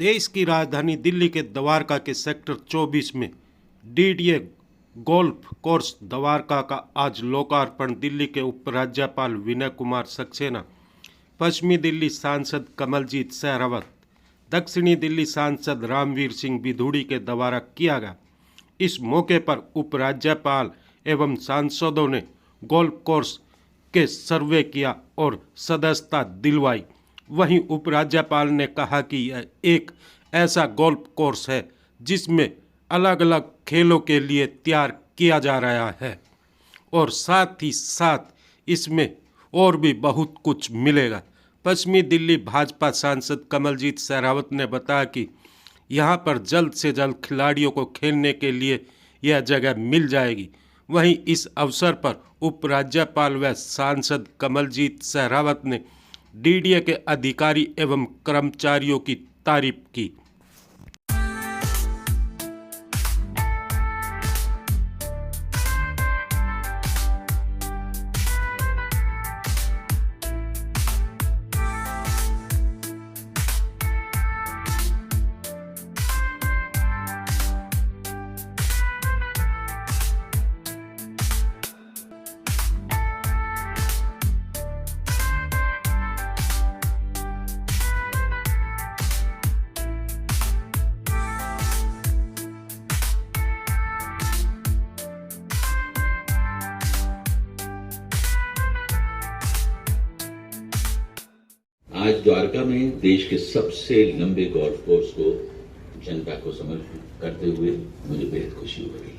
देश की राजधानी दिल्ली के द्वारका के सेक्टर 24 में डीडीए गोल्फ कोर्स द्वारका का आज लोकार्पण दिल्ली के उपराज्यपाल विनय कुमार सक्सेना, पश्चिमी दिल्ली सांसद कमलजीत शेरावत, दक्षिणी दिल्ली सांसद रामवीर सिंह बिधूड़ी के द्वारा किया गया। इस मौके पर उपराज्यपाल एवं सांसदों ने गोल्फ कोर्स के सर्वे किया और सदस्यता दिलवाई। वहीं उपराज्यपाल ने कहा कि यह एक ऐसा गोल्फ कोर्स है जिसमें अलग अलग खेलों के लिए तैयार किया जा रहा है और साथ ही साथ इसमें और भी बहुत कुछ मिलेगा। पश्चिमी दिल्ली भाजपा सांसद कमलजीत शेरावत ने बताया कि यहां पर जल्द से जल्द खिलाड़ियों को खेलने के लिए यह जगह मिल जाएगी। वहीं इस अवसर पर उपराज्यपाल व सांसद कमलजीत शेरावत ने डीडीए के अधिकारी एवं कर्मचारियों की तारीफ की। आज द्वारका में देश के सबसे लंबे गोल्फ कोर्स को जनता को समर्पित करते हुए मुझे बेहद खुशी हो रही है,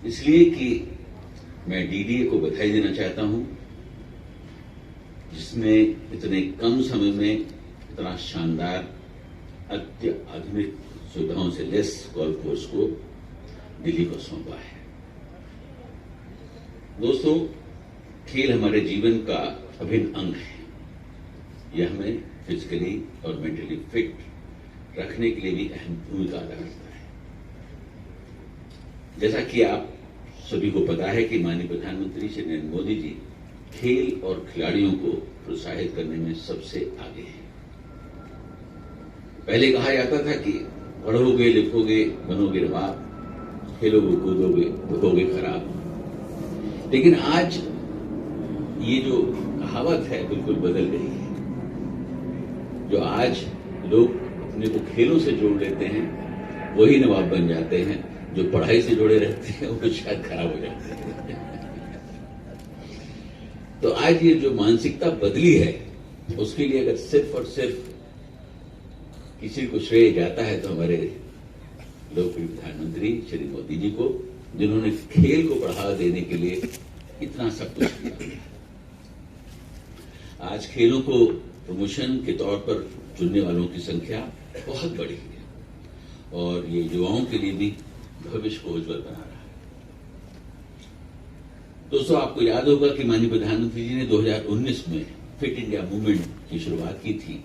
इसलिए कि मैं डीडीए को बधाई देना चाहता हूं, जिसने इतने कम समय में इतना शानदार अत्याधुनिक सुविधाओं से लेस गोल्फ कोर्स को दिल्ली को सौंपा है। दोस्तों, खेल हमारे जीवन का अभिन्न अंग है। यह हमें फिजिकली और मेंटली फिट रखने के लिए भी अहम भूमिका अदा करता है। जैसा कि आप सभी को पता है कि माननीय प्रधानमंत्री श्री नरेंद्र मोदी जी खेल और खिलाड़ियों को प्रोत्साहित करने में सबसे आगे हैं। पहले कहा जाता था कि पढ़ोगे लिखोगे बनोगे नवाब, खेलोगे कूदोगे होगे खराब, लेकिन आज ये जो कहावत है बिल्कुल बदल गई है। जो आज लोग अपने को खेलों से जोड़ लेते हैं वही नवाब बन जाते हैं, जो पढ़ाई से जुड़े रहते हैं वो शायद खराब हो जाते हैं। तो आज ये जो मानसिकता बदली है उसके लिए अगर सिर्फ और सिर्फ किसी को श्रेय जाता है तो हमारे लोकप्रिय प्रधानमंत्री श्री मोदी जी को, जिन्होंने खेल को बढ़ावा देने के लिए इतना सब कुछ किया। आज खेलों को प्रमोशन के तौर पर चुनने वालों की संख्या बहुत बढ़ी है और ये युवाओं के लिए भी भविष्य को उज्जवल बना रहा है। दोस्तों, आपको याद होगा कि माननीय प्रधानमंत्री जी ने 2019 में फिट इंडिया मूवमेंट की शुरुआत की थी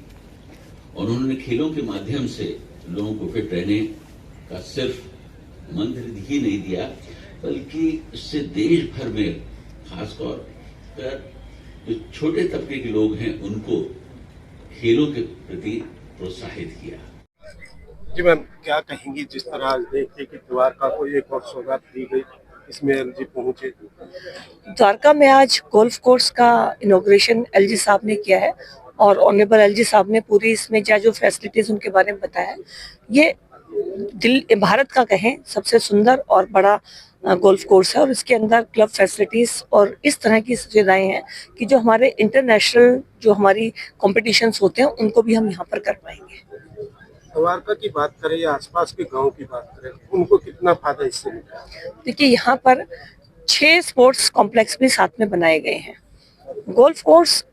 और उन्होंने खेलों के माध्यम से लोगों को फिट रहने का सिर्फ मंत्र ही नहीं दिया, बल्कि इससे देश भर में खासतौर पर जो छोटे तबके के लोग हैं उनको खेलों के प्रति प्रोत्साहित किया। जी मैम, क्या कहेंगी जिस तरह आज देखिए कि द्वारका को एक और सौगात दी गई, इसमें एलजी पहुंचे। द्वारका में आज गोल्फ कोर्स का इनॉग्रेशन एलजी साहब ने किया है और ऑनरेबल एलजी साहब ने पूरी इसमें जो फैसिलिटीज उनके बारे में बताया है। ये भारत का कहें सबसे सुंदर और बड़ा गोल्फ कोर्स है और इसके अंदर क्लब फैसिलिटीज और इस तरह की सुविधाएं हैं कि जो हमारे इंटरनेशनल जो हमारी कॉम्पिटिशन्स होते हैं उनको भी हम यहाँ पर कर पाएंगे। द्वारका की बात करें या आसपास के गांव की बात करें, उनको कितना फायदा इससे मिला? देखिए, यहाँ पर 6 स्पोर्ट्स कॉम्प्लेक्स भी साथ में बनाए गए हैं। गोल्फ कोर्स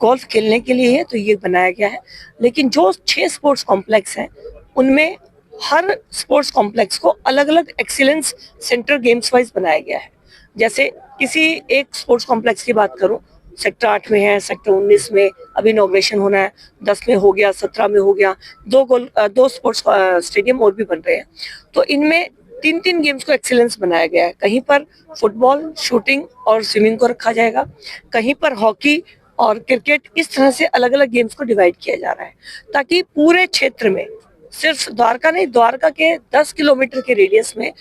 गोल्फ खेलने के लिए है तो ये बनाया गया है, लेकिन जो 6 स्पोर्ट्स कॉम्प्लेक्स हैं उनमें हर स्पोर्ट्स कॉम्प्लेक्स को अलग अलग एक्सीलेंस सेंटर गेम्स वाइज बनाया गया है। जैसे किसी एक स्पोर्ट्स कॉम्प्लेक्स की बात करूं, सेक्टर 8 में है, सेक्टर 19 में अभी इनॉग्रेशन होना है, 10 में हो गया, 17 में हो गया, 2 स्पोर्ट्स स्टेडियम और भी बन रहे हैं। तो इनमें 3 गेम्स को एक्सीलेंस बनाया गया है। कहीं पर फुटबॉल, शूटिंग और स्विमिंग को रखा जाएगा, कहीं पर हॉकी और क्रिकेट, इस तरह से अलग अलग गेम्स को डिवाइड किया जा रहा है ताकि पूरे क्षेत्र में, सिर्फ द्वारका नहीं, द्वारका के 10 किलोमीटर के रेडियस में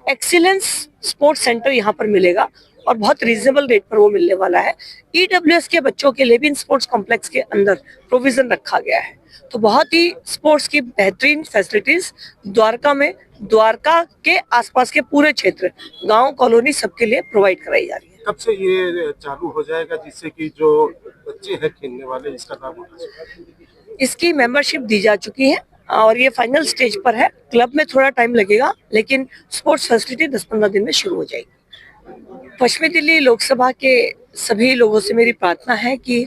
एक्सीलेंस स्पोर्ट्स सेंटर यहाँ पर मिलेगा और बहुत रीजनेबल रेट पर वो मिलने वाला है। ईडब्ल्यूएस के बच्चों के लिए भी इन स्पोर्ट्स कॉम्प्लेक्स के अंदर प्रोविजन रखा गया है। तो बहुत ही स्पोर्ट्स की बेहतरीन फैसिलिटीज द्वारका में, द्वारका के आसपास के पूरे क्षेत्र, गांव, कॉलोनी, सबके लिए प्रोवाइड कराई जा रही है। कब से ये चालू हो जाएगा जिससे कि जो बच्चे हैं खेलने वाले इसका लाभ उठा सकें? इसकी मेंबरशिप दी जा चुकी है और ये फाइनल स्टेज पर है। क्लब में थोड़ा टाइम लगेगा, लेकिन स्पोर्ट्स फैसिलिटी 10-15 दिन में शुरू हो जाएगी। पश्चिमी दिल्ली लोकसभा के सभी लोगों से मेरी प्रार्थना है कि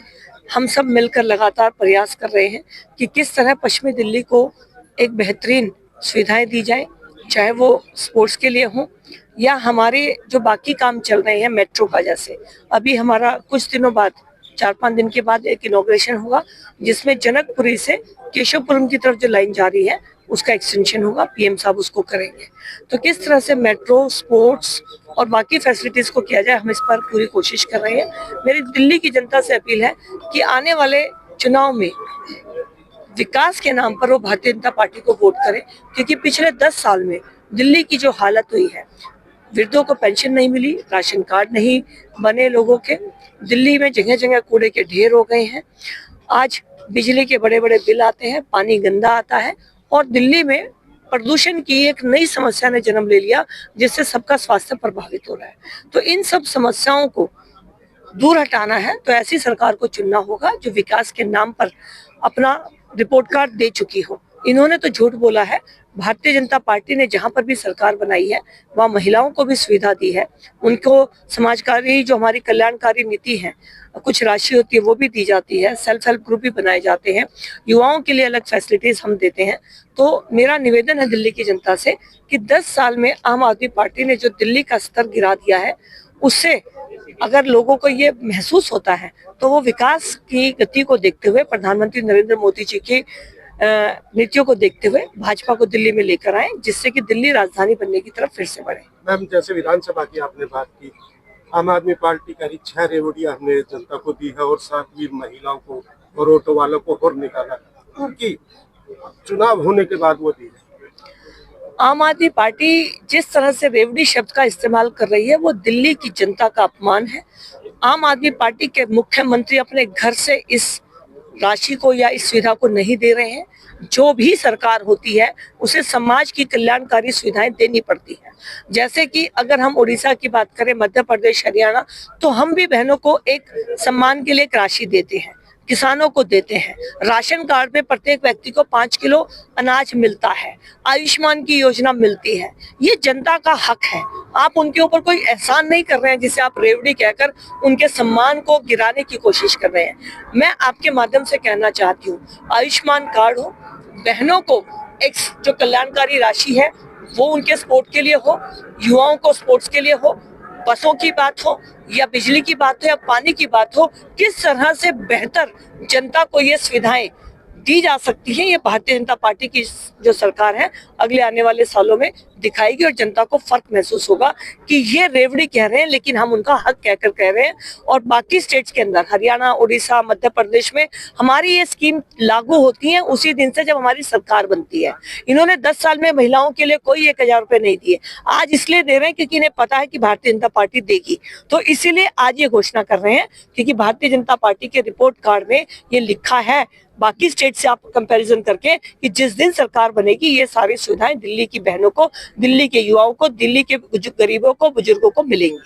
हम सब मिलकर लगातार प्रयास कर रहे हैं कि किस तरह पश्चिमी दिल्ली को एक बेहतरीन सुविधाएं दी जाए, चाहे वो स्पोर्ट्स के लिए हो या हमारे जो बाकी काम चल रहे हैं मेट्रो का। जैसे अभी हमारा कुछ दिनों बाद, 4-5 दिन के बाद एक इनॉग्रेशन होगा जिसमें जनकपुरी से केशवपुरम की तरफ जो लाइन जा रही है उसका एक्सटेंशन होगा, पीएम साहब उसको करेंगे। तो किस तरह से मेट्रो, स्पोर्ट्स और बाकी फैसिलिटीज को किया जाए, हम इस पर पूरी कोशिश कर रहे हैं। मेरी दिल्ली की जनता से अपील है कि आने वाले चुनाव में विकास के नाम पर वो भारतीय जनता पार्टी को वोट करें, क्योंकि पिछले 10 साल में दिल्ली की जो हालत हुई है, वृद्धों को पेंशन नहीं मिली, राशन कार्ड नहीं बने लोगों के, दिल्ली में जगह जगह कूड़े के ढेर हो गए हैं, आज बिजली के बड़े बड़े बिल आते हैं, पानी गंदा आता है और दिल्ली में प्रदूषण की एक नई समस्या ने जन्म ले लिया जिससे सबका स्वास्थ्य प्रभावित हो रहा है। तो इन सब समस्याओं को दूर हटाना है तो ऐसी सरकार को चुनना होगा जो विकास के नाम पर अपना रिपोर्ट कार्ड दे चुकी हो। इन्होंने तो झूठ बोला है। भारतीय जनता पार्टी ने जहां पर भी सरकार बनाई है वहां महिलाओं को भी सुविधा दी है, उनको समाजकारी जो हमारी कल्याणकारी नीति है, कुछ राशि होती है वो भी दी जाती है, सेल्फ हेल्प ग्रुप भी बनाए जाते हैं, युवाओं के लिए अलग फैसिलिटीज हम देते हैं। तो मेरा निवेदन है दिल्ली की जनता से कि 10 साल में आम आदमी पार्टी ने जो दिल्ली का स्तर गिरा दिया है, उससे अगर लोगों को ये महसूस होता है तो वो विकास की गति को देखते हुए, प्रधानमंत्री नरेंद्र मोदी जी की नीतियों को देखते हुए भाजपा को दिल्ली में लेकर आए, जिससे कि दिल्ली राजधानी बनने की तरफ फिर से बढ़े। मैम, जैसे विधानसभा की आपने बात की, आम आदमी पार्टी का 6 रेवड़ियां हमने जनता को दी है और साथ ही महिलाओं को और ऑटो वालों को और निकाला, उनकी चुनाव होने के बाद वो दी है। आम आदमी पार्टी जिस तरह से रेवड़ी शब्द का इस्तेमाल कर रही है वो दिल्ली की जनता का अपमान है। आम आदमी पार्टी के मुख्यमंत्री अपने घर से इस राशि को या इस सुविधा को नहीं दे रहे हैं। जो भी सरकार होती है उसे समाज की कल्याणकारी सुविधाएं देनी पड़ती है। जैसे कि अगर हम उड़ीसा की बात करें, मध्य प्रदेश, हरियाणा, तो हम भी बहनों को एक सम्मान के लिए एक राशि देते हैं, किसानों को देते हैं, राशन कार्ड में प्रत्येक व्यक्ति को 5 किलो अनाज मिलता है, आयुष्मान की योजना मिलती है। ये जनता का हक है। आप उनके ऊपर कोई एहसान नहीं कर रहे हैं जिसे आप रेवड़ी कहकर उनके सम्मान को गिराने की कोशिश कर रहे हैं। मैं आपके माध्यम से कहना चाहती हूँ, आयुष्मान कार्ड हो, बहनों को एक जो कल्याणकारी राशि है वो उनके स्पोर्ट के लिए हो, युवाओं को स्पोर्ट्स के लिए हो, बसों की बात हो या बिजली की बात हो या पानी की बात हो, किस तरह से बेहतर जनता को ये सुविधाएं दी जा सकती हैं, ये भारतीय जनता पार्टी की जो सरकार है अगले आने वाले सालों में दिखाएगी और जनता को फर्क महसूस होगा कि ये रेवड़ी कह रहे हैं लेकिन हम उनका हक कहकर कह रहे हैं। और बाकी स्टेट्स के अंदर, हरियाणा, उड़ीसा, मध्य प्रदेश में हमारी ये स्कीम लागू होती है उसी दिन से जब हमारी सरकार बनती है। इन्होंने 10 साल में महिलाओं के लिए कोई 1000 रुपए नहीं दिए, आज इसलिए दे रहे हैं क्योंकि इन्हें पता है कि भारतीय जनता पार्टी देगी, तो इसीलिए आज ये घोषणा कर रहे हैं। क्योंकि भारतीय जनता पार्टी के रिपोर्ट कार्ड में ये लिखा है, बाकी स्टेट से आप कंपैरिजन करके, कि जिस दिन सरकार बनेगी ये सारी सुविधाएं दिल्ली की बहनों को, दिल्ली के युवाओं को, दिल्ली के गरीबों को, बुजुर्गों को मिलेंगी।